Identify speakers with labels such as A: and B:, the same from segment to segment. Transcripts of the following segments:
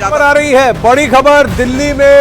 A: खबर आ रही है, बड़ी खबर। दिल्ली में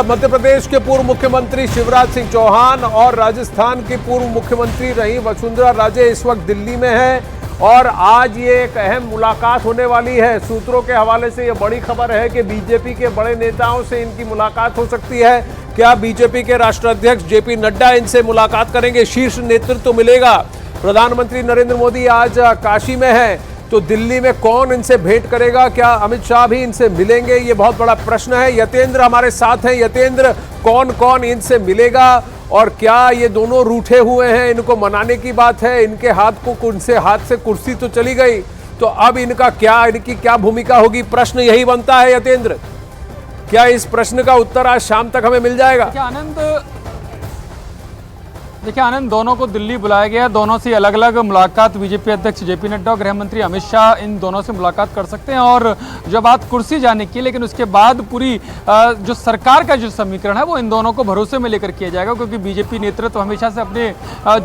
A: मध्य प्रदेश के पूर्व मुख्यमंत्री शिवराज सिंह चौहान और राजस्थान की पूर्व मुख्यमंत्री रही वसुंधरा राजे इस वक्त दिल्ली में हैं और आज ये एक अहम मुलाकात होने वाली है। सूत्रों के हवाले से ये बड़ी खबर है कि बीजेपी के बड़े नेताओं से इनकी मुलाकात हो सकती है। क्या बीजेपी के राष्ट्राध्यक्ष जेपी नड्डा इनसे मुलाकात करेंगे? शीर्ष नेतृत्व मिलेगा। प्रधानमंत्री नरेंद्र मोदी आज काशी में है, तो दिल्ली में कौन इनसे भेंट करेगा? क्या अमित शाह भी इनसे मिलेंगे? ये बहुत बड़ा प्रश्न है। यतेंद्र हमारे साथ हैं। यतेंद्र, कौन कौन इनसे मिलेगा और क्या ये दोनों रूठे हुए हैं? इनको मनाने की बात है। इनके हाथ से कुर्सी तो चली गई, तो अब इनकी क्या भूमिका होगी? प्रश्न यही बनता है यतेंद्र। क्या इस प्रश्न का उत्तर आज शाम तक हमें मिल जाएगा?
B: देखिए आनंद, दोनों को दिल्ली बुलाया गया। दोनों से अलग अलग मुलाकात बीजेपी अध्यक्ष जेपी नड्डा और गृह मंत्री अमित शाह इन दोनों से मुलाकात कर सकते हैं। और जो बात कुर्सी जाने की, लेकिन उसके बाद पूरी जो सरकार का जो समीकरण है वो इन दोनों को भरोसे में लेकर किया जाएगा, क्योंकि बीजेपी नेतृत्व हमेशा से अपने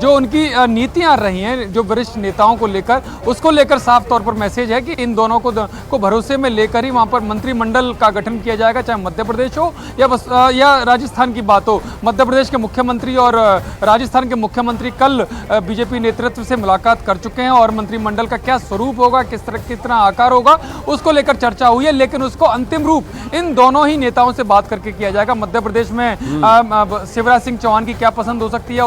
B: जो उनकी नीतियाँ रही हैं जो वरिष्ठ नेताओं को लेकर, उसको लेकर साफ तौर पर मैसेज है कि इन दोनों को भरोसे में लेकर ही वहाँ पर मंत्रिमंडल का गठन किया जाएगा, चाहे मध्य प्रदेश हो या राजस्थान की बात हो। मध्य प्रदेश के मुख्यमंत्री और राजस्थान के मुख्यमंत्री कल बीजेपी नेतृत्व से मुलाकात कर चुके हैं और मंत्रिमंडल का क्या स्वरूप होगा, कितना आकार होगा, उसको लेकर चर्चा हुई है। लेकिन उसको अंतिम रूप इन दोनों ही नेताओं से बात करके किया जाएगा। मध्य प्रदेश में शिवराज सिंह चौहान की क्या पसंद हो सकती है,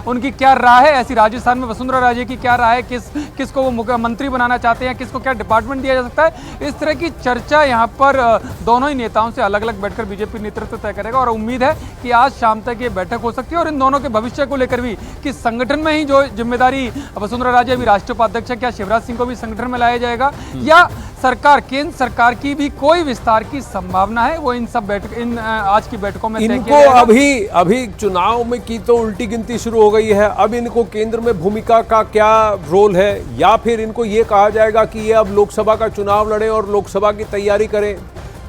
B: उनकी क्या राय है, ऐसी राजस्थान में वसुंधरा राजे की क्या राय है, किसको वो मुख्यमंत्री बनाना चाहते हैं, किसको क्या डिपार्टमेंट दिया जा सकता है, इस तरह की चर्चा यहाँ पर दोनों ही नेताओं से अलग अलग बैठकर बीजेपी नेतृत्व तय करेगा। और उम्मीद है कि आज शाम तक ये बैठक हो सकती है और इन दोनों के भविष्य को लेकर भी कि संगठन में ही जो जिम्मेदारी, वसुंधरा राजे अभी राष्ट्रीय उपाध्यक्ष है, क्या शिवराज सिंह को भी संगठन में लाया जाएगा या केंद्र सरकार की भी कोई विस्तार की संभावना है, वो इन आज की बैठकों में
A: इनको अभी चुनाव में की तो उल्टी गिनती शुरू हो गई है। अब इनको केंद्र में भूमिका का क्या रोल है, या फिर इनको ये कहा जाएगा कि ये अब लोकसभा का चुनाव लड़े और लोकसभा की तैयारी करें?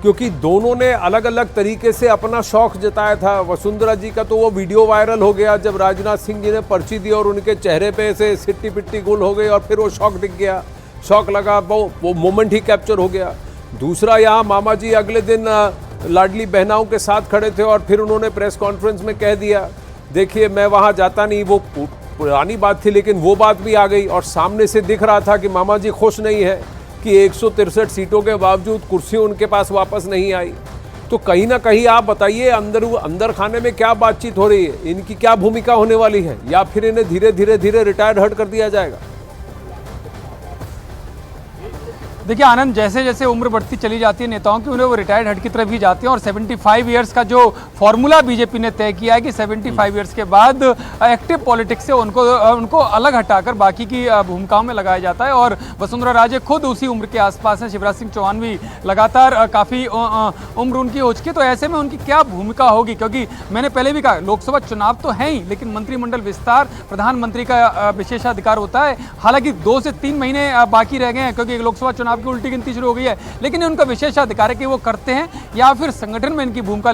A: क्योंकि दोनों ने अलग अलग तरीके से अपना शौक जताया था। वसुंधरा जी का तो वो वीडियो वायरल हो गया जब राजनाथ सिंह जी ने पर्ची दी और उनके चेहरे पे से सिट्टी पिट्टी गुल हो गई और फिर वो शौक दिख गया, शौक लगा, वो मोमेंट ही कैप्चर हो गया। दूसरा, यहाँ मामा जी अगले दिन लाडली बहनाओं के साथ खड़े थे और फिर उन्होंने प्रेस कॉन्फ्रेंस में कह दिया, देखिए मैं वहाँ जाता नहीं। वो पुरानी बात थी, लेकिन वो बात भी आ गई और सामने से दिख रहा था कि मामा जी खुश नहीं है कि 163 सीटों के बावजूद कुर्सी उनके पास वापस नहीं आई। तो कहीं ना कहीं आप बताइए, अंदर खाने में क्या बातचीत हो रही है, इनकी क्या भूमिका होने वाली है, या फिर इन्हें धीरे धीरे रिटायर्ड हट कर दिया जाएगा?
B: देखिए आनंद, जैसे जैसे उम्र बढ़ती चली जाती है नेताओं की, उन्हें वो रिटायर्ड हट की तरफ ही जाते हैं। और 75 ईयर्स का जो फॉर्मूला बीजेपी ने तय किया है कि 75 ईयर्स के बाद एक्टिव पॉलिटिक्स से उनको अलग हटाकर बाकी की भूमिकाओं में लगाया जाता है। और वसुंधरा राजे खुद उसी उम्र के आसपास हैं। शिवराज सिंह चौहान भी लगातार काफ़ी उम्र उनकी हो चुकी है। तो ऐसे में उनकी क्या भूमिका होगी, क्योंकि मैंने पहले भी कहा लोकसभा चुनाव तो है ही, लेकिन मंत्रिमंडल विस्तार प्रधानमंत्री का विशेषाधिकार होता है। हालांकि 2 से 3 महीने बाकी रह गए हैं, क्योंकि लोकसभा चुनाव की उल्टी गिनती शुरू हो गई है, लेकिन उनका विशेषाधिकार है कि वो करते हैं या फिर संगठन में इनकी भूमिका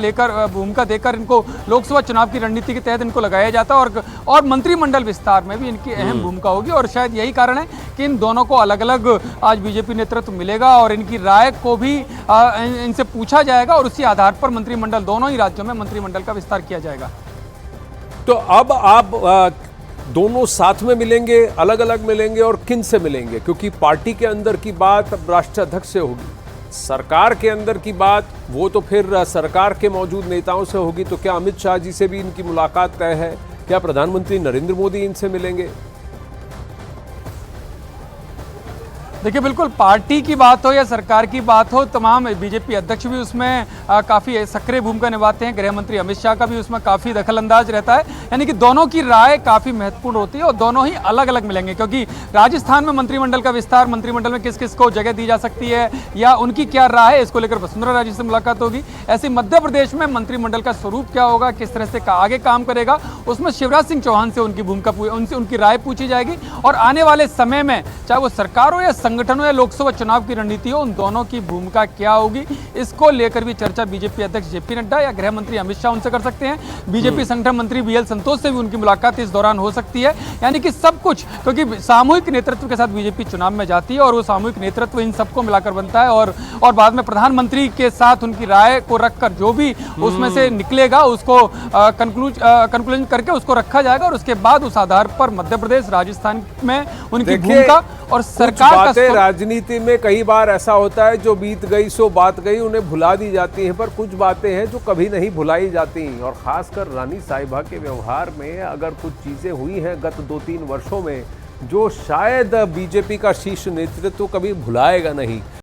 B: देकर इनको लोकसभा चुनाव की रणनीति के तहत इनको लगाया जाता है। और मंत्रिमंडल विस्तार में भी इनकी अहम भूमिका होगी। और शायद यही कारण है कि इन दोनों को अलग अलग आज बीजेपी नेतृत्व मिलेगा और इनकी राय को भी इनसे पूछा जाएगा और उसी आधार पर मंत्रिमंडल, दोनों ही राज्यों में मंत्रिमंडल का विस्तार किया जाएगा।
A: तो अब आप दोनों साथ में मिलेंगे, अलग अलग मिलेंगे, और किन से मिलेंगे? क्योंकि पार्टी के अंदर की बात अब राष्ट्राध्यक्ष से होगी, सरकार के अंदर की बात वो तो फिर सरकार के मौजूद नेताओं से होगी। तो क्या अमित शाह जी से भी इनकी मुलाकात तय है? क्या प्रधानमंत्री नरेंद्र मोदी इनसे मिलेंगे?
B: देखिए बिल्कुल, पार्टी की बात हो या सरकार की बात हो, तमाम बीजेपी अध्यक्ष भी उसमें काफ़ी सक्रिय भूमिका निभाते हैं। गृह मंत्री अमित शाह का भी उसमें काफ़ी दखल अंदाज रहता है। यानी कि दोनों की राय काफ़ी महत्वपूर्ण होती है और दोनों ही अलग अलग मिलेंगे, क्योंकि राजस्थान में मंत्रिमंडल का विस्तार, मंत्रिमंडल में किस किस को जगह दी जा सकती है या उनकी क्या राय है, इसको लेकर वसुंधरा राजे से मुलाकात होगी। ऐसे मध्य प्रदेश में मंत्रिमंडल का स्वरूप क्या होगा, किस तरह से आगे काम करेगा, उसमें शिवराज सिंह चौहान से उनकी भूमिका, उनकी राय पूछी जाएगी। और आने वाले समय में चाहे वो सरकार हो या संगठन हो या लोकसभा चुनाव की रणनीति हो, उन दोनों की भूमिका क्या होगी, इसको लेकर भी चर्चा बीजेपी अध्यक्ष जेपी नड्डा या गृह मंत्री अमित शाह उनसे कर सकते हैं। बीजेपी संगठन मंत्री बीएल संतोष से भी उनकी मुलाकात इस दौरान हो सकती है। यानी कि सब कुछ, क्योंकि सामूहिक नेतृत्व के साथ बीजेपी चुनाव में जाती है और वो सामूहिक नेतृत्व इन सबको मिलाकर बनता है और बाद में प्रधानमंत्री के साथ उनकी राय को रखकर जो भी उसमें से निकलेगा उसको कंक्लूजन करके उसको रखा जाएगा और उसके बाद उस आधार पर मध्य प्रदेश, राजस्थान में उनकी भूमिका और सरकार का
A: बातें राजनीति में कई बार ऐसा होता है, जो बीत गई सो बात गई, उन्हें भुला दी जाती है, पर कुछ बातें हैं जो कभी नहीं भुलाई जाती और खासकर रानी साहिबा के व्यवहार में अगर कुछ चीजें हुई हैं गत 2-3 वर्षों में जो शायद बीजेपी का शीर्ष नेतृत्व कभी भुलाएगा नहीं।